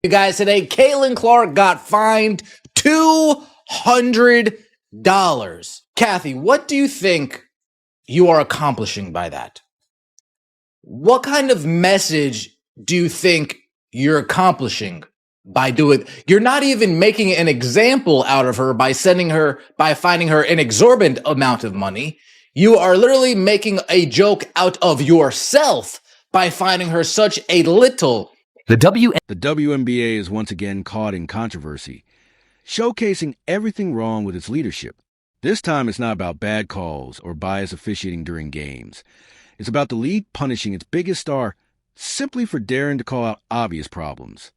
You guys, today, Caitlin Clark got fined $200. Kathy, what do you think you are accomplishing by that? What kind of message do you think you're accomplishing by doing? You're not even making an example out of her by finding her an exorbitant amount of money. You are literally making a joke out of yourself by finding her such a little. The WNBA is once again caught in controversy, showcasing everything wrong with its leadership. This time it's not about bad calls or biased officiating during games. It's about the league punishing its biggest star simply for daring to call out obvious problems.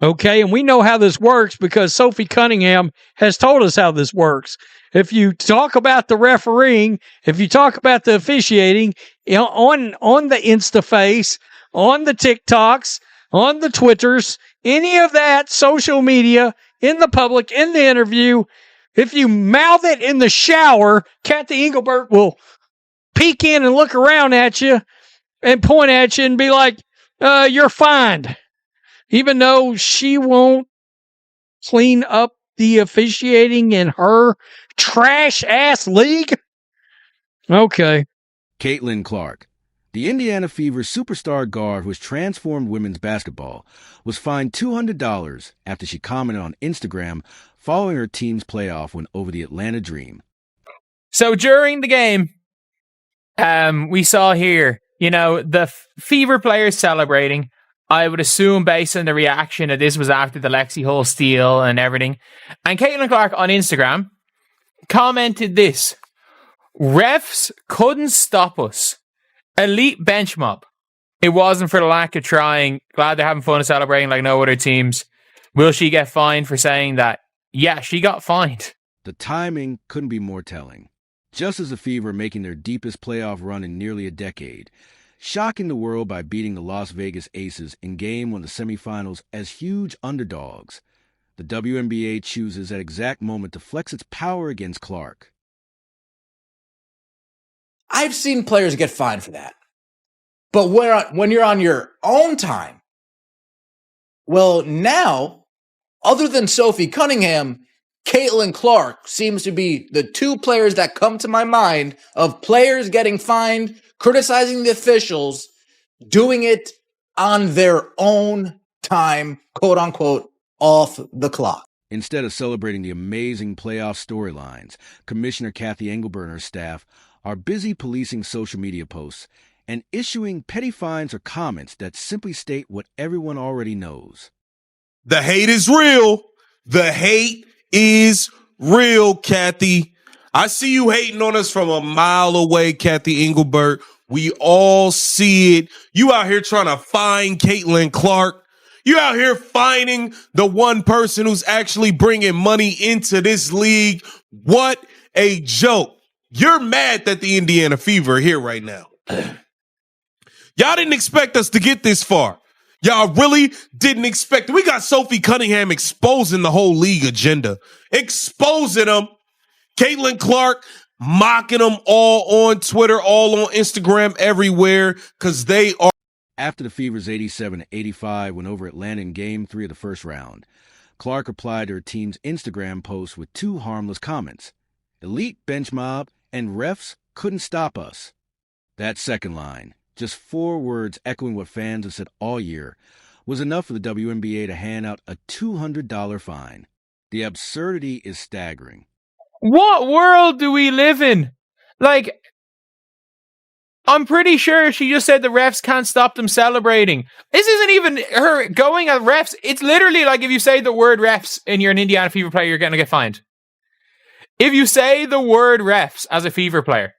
Okay, and we know how this works because Sophie Cunningham has told us how this works. If you talk about the refereeing, if you talk about the officiating on the InstaFace, on the TikToks, on the Twitters, any of that social media, in the public, in the interview, if you mouth it in the shower, Kathy Engelbert will peek in and look around at you and point at you and be like, you're fined. Even though she won't clean up the officiating in her trash-ass league? Okay. Caitlin Clark, the Indiana Fever superstar guard who has transformed women's basketball, was fined $200 after she commented on Instagram following her team's playoff win over the Atlanta Dream. So during the game, we saw here, the Fever players celebrating. I would assume based on the reaction that this was after the Lexi Hull steal and everything. And Caitlin Clark on Instagram commented this: refs couldn't stop us. Elite bench mob. It wasn't for the lack of trying. Glad they're having fun and celebrating like no other teams. Will she get fined for saying that? Yeah, she got fined. The timing couldn't be more telling. Just as the Fever are making their deepest playoff run in nearly a decade, shocking the world by beating the Las Vegas Aces in Game 1 of the semifinals as huge underdogs, the WNBA chooses that exact moment to flex its power against Clark. I've seen players get fined for that. But when you're on your own time, well, now, other than Sophie Cunningham, Caitlin Clark seems to be the two players that come to my mind of players getting fined, criticizing the officials, doing it on their own time, quote unquote, off the clock. Instead of celebrating the amazing playoff storylines, Commissioner Kathy Engelbert and her staff are busy policing social media posts and issuing petty fines or comments that simply state what everyone already knows. The hate is real. The hate is real, Kathy. I see you hating on us from a mile away, Kathy Engelbert. We all see it. You out here trying to find Caitlin Clark. You out here finding the one person who's actually bringing money into this league. What a joke. You're mad that the Indiana Fever are here right now. Y'all didn't expect us to get this far. Y'all really didn't expect it. We got Sophie Cunningham exposing the whole league agenda. Exposing them. Caitlin Clark mocking them all on Twitter, all on Instagram, everywhere, because they are. After the Fever's 87-85 went over Atlanta in Game 3 of the first round, Clark replied to her team's Instagram post with two harmless comments: elite bench mob and refs couldn't stop us. That second line, just 4 words echoing what fans have said all year, was enough for the WNBA to hand out a $200 fine. The absurdity is staggering. What world do we live in? Like, I'm pretty sure she just said the refs can't stop them celebrating. This isn't even her going at refs. It's literally like if you say the word refs and you're an Indiana Fever player, you're going to get fined. If you say the word refs as a Fever player,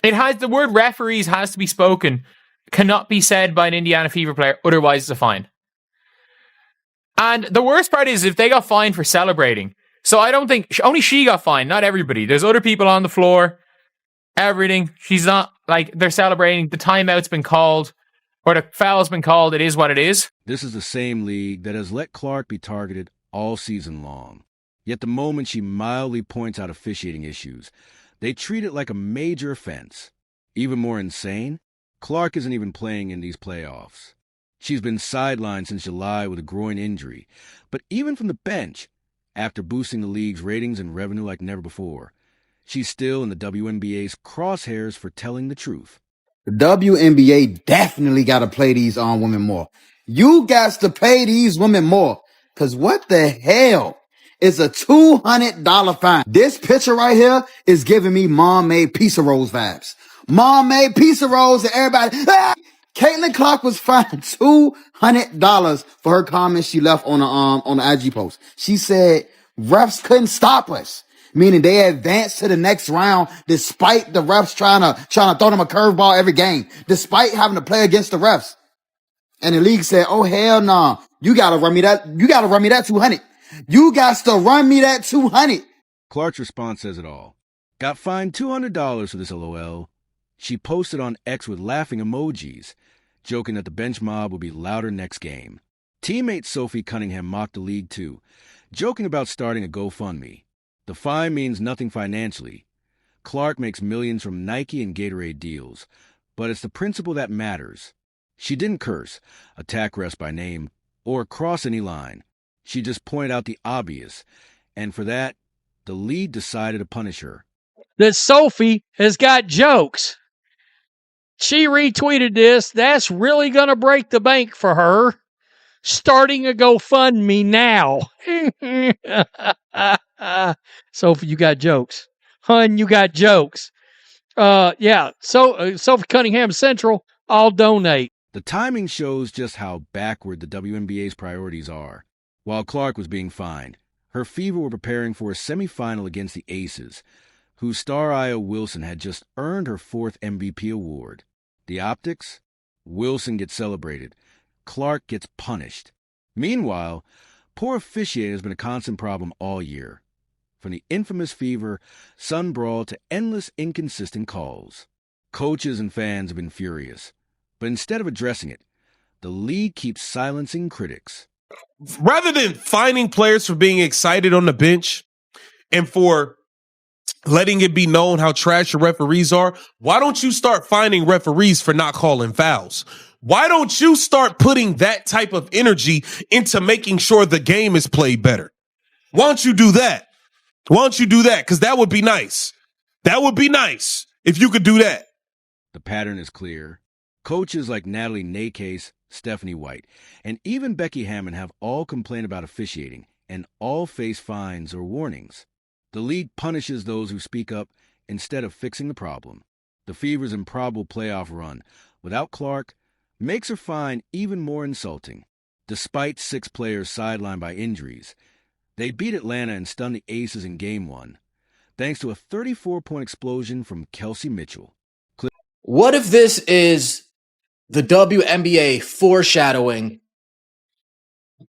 the word referees has to be spoken, cannot be said by an Indiana Fever player, otherwise it's a fine. And the worst part is if they got fined for celebrating. So I don't think, only she got fined, not everybody. There's other people on the floor, everything. She's not, like, they're celebrating, the timeout's been called, or the foul's been called, it is what it is. This is the same league that has let Clark be targeted all season long. Yet the moment she mildly points out officiating issues, they treat it like a major offense. Even more insane, Clark isn't even playing in these playoffs. She's been sidelined since July with a groin injury, but even from the bench, after boosting the league's ratings and revenue like never before, she's still in the WNBA's crosshairs for telling the truth. The WNBA definitely got to play these women more. You got to pay these women more. Cause what the hell is a $200 fine? This picture right here is giving me Mom Made Pizza Rolls vibes. Mom Made Pizza Rolls and everybody. Ah! Caitlin Clark was fined $200 for her comments she left on the IG post. She said refs couldn't stop us, meaning they advanced to the next round despite the refs trying to throw them a curveball every game, despite having to play against the refs. And the league said, "Oh hell no, nah. You gotta run me that 200. You got to run me that 200." Clark's response says it all. Got fined $200 for this LOL. She posted on X with laughing emojis, joking that the bench mob will be louder next game. Teammate Sophie Cunningham mocked the league too, joking about starting a GoFundMe. The fine means nothing financially. Clark makes millions from Nike and Gatorade deals, but it's the principle that matters. She didn't curse, attack refs by name, or cross any line. She just pointed out the obvious, and for that, the league decided to punish her. That Sophie has got jokes. She retweeted this. That's really going to break the bank for her. Starting a GoFundMe now. Sophie, you got jokes. Hun, you got jokes. Yeah. So Sophie Cunningham Central, I'll donate. The timing shows just how backward the WNBA's priorities are. While Clark was being fined, her Fever were preparing for a semifinal against the Aces, whose star Io Wilson had just earned her 4th MVP award. The optics? Wilson gets celebrated. Clark gets punished. Meanwhile, poor officiating has been a constant problem all year. From the infamous Fever, Sun Brawl to endless inconsistent calls. Coaches and fans have been furious. But instead of addressing it, the league keeps silencing critics. Rather than finding players for being excited on the bench and for letting it be known how trash your referees are, why don't you start finding referees for not calling fouls? Why don't you start putting that type of energy into making sure the game is played better? Why don't you do that? Why don't you do that? Because that would be nice. That would be nice if you could do that. The pattern is clear. Coaches like Natalie Nakase, Stephanie White, and even Becky Hammond have all complained about officiating and all face fines or warnings. The league punishes those who speak up instead of fixing the problem. The Fever's improbable playoff run, without Clark, makes her fine even more insulting. Despite 6 players sidelined by injuries, they beat Atlanta and stunned the Aces in Game 1, thanks to a 34-point explosion from Kelsey Mitchell. What if this is the WNBA foreshadowing?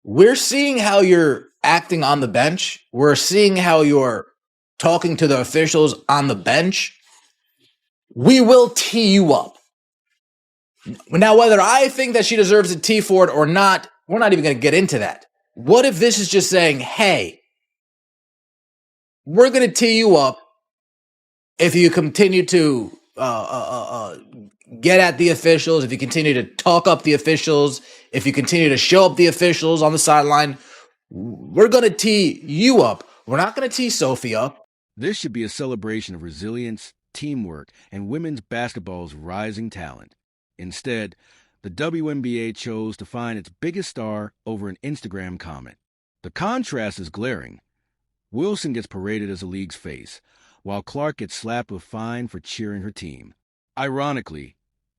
We're seeing how you're acting on the bench. We're seeing how you're talking to the officials on the bench. We will tee you up. Now, whether I think that she deserves a tee for it or not, we're not even going to get into that. What if this is just saying, hey, we're going to tee you up if you continue to get at the officials, if you continue to talk up the officials, if you continue to show up the officials on the sideline, we're going to tee you up. We're not going to tee Sophie up. This should be a celebration of resilience, teamwork, and women's basketball's rising talent. Instead, the WNBA chose to fine its biggest star over an Instagram comment. The contrast is glaring. Wilson gets paraded as the league's face, while Clark gets slapped with a fine for cheering her team. Ironically,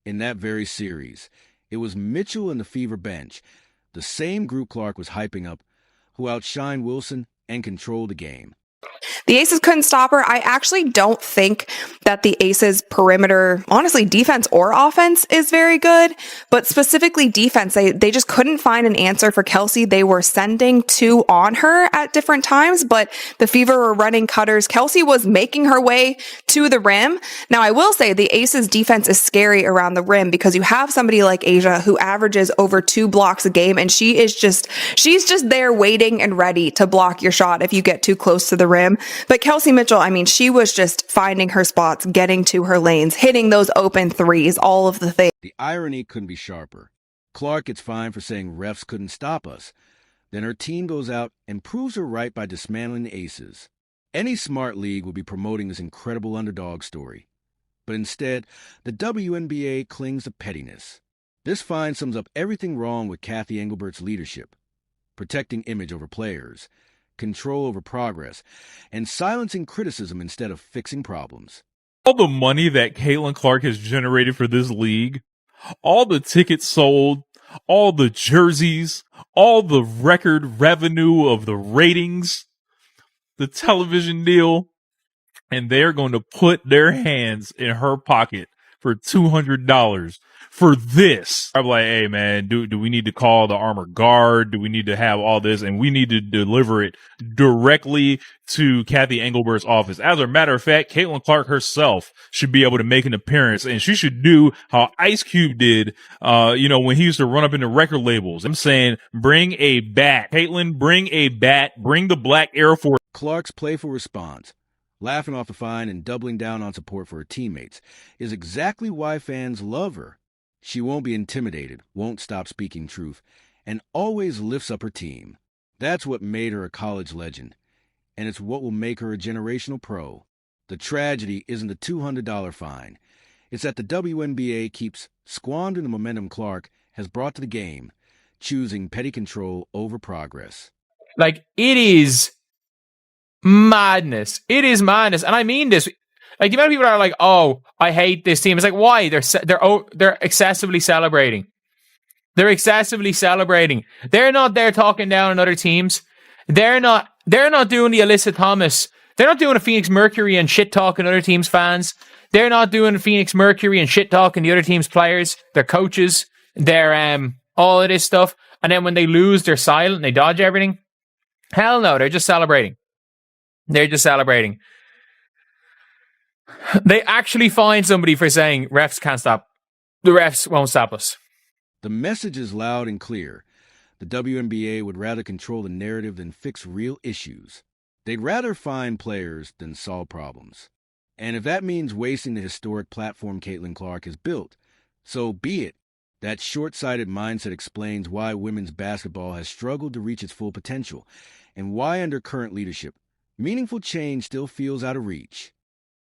in that very series, it was Mitchell and the Fever bench, the same group Clark was hyping up, who outshined Wilson and controlled the game. The Aces couldn't stop her. I actually don't think that the Aces perimeter, honestly, defense or offense is very good, but specifically defense, they just couldn't find an answer for Kelsey. They were sending 2 on her at different times, but the Fever were running cutters. Kelsey was making her way to the rim. Now, I will say the Aces defense is scary around the rim because you have somebody like Asia who averages over 2 blocks a game, and she's just there waiting and ready to block your shot if you get too close to the rim. But Kelsey Mitchell, I mean, she was just finding her spots, getting to her lanes, hitting those open threes, all of the things. The irony couldn't be sharper. Clark gets fined for saying refs couldn't stop us. Then her team goes out and proves her right by dismantling the Aces. Any smart league would be promoting this incredible underdog story. But instead, the WNBA clings to pettiness. This fine sums up everything wrong with Cathy Engelbert's leadership. Protecting image over players, control over progress, and silencing criticism instead of fixing problems. All the money that Caitlin Clark has generated for this league, all the tickets sold, all the jerseys, all the record revenue of the ratings, the television deal, and they're going to put their hands in her pocket for $200 for this. I'm like, hey man, do we need to call the armored guard? Do we need to have all this? And we need to deliver it directly to Cathy Engelbert's office. As a matter of fact, Caitlin Clark herself should be able to make an appearance, and she should do how Ice Cube did, when he used to run up into record labels. I'm saying, bring a bat. Caitlin, bring a bat. Bring the black Air Force. Clark's playful response, laughing off the fine and doubling down on support for her teammates, is exactly why fans love her. She won't be intimidated, won't stop speaking truth, and always lifts up her team. That's what made her a college legend, and it's what will make her a generational pro. The tragedy isn't the $200 fine. It's that the WNBA keeps squandering the momentum Clark has brought to the game, choosing petty control over progress. Like, it is madness. It is madness. And I mean this. Like, the amount of people that are like, oh, I hate this team. It's like, why? They're excessively celebrating. They're excessively celebrating. They're not there talking down on other teams. They're not doing the Alyssa Thomas. They're not doing a Phoenix Mercury and shit talking other teams' fans. They're not doing Phoenix Mercury and shit talking the other team's players, their coaches, their all of this stuff. And then when they lose, they're silent and they dodge everything. Hell no, they're just celebrating. They're just celebrating. They actually find somebody for saying refs can't stop. The refs won't stop us. The message is loud and clear. The WNBA would rather control the narrative than fix real issues. They'd rather find players than solve problems. And if that means wasting the historic platform Caitlin Clark has built, so be it. That short-sighted mindset explains why women's basketball has struggled to reach its full potential, and why under current leadership, meaningful change still feels out of reach.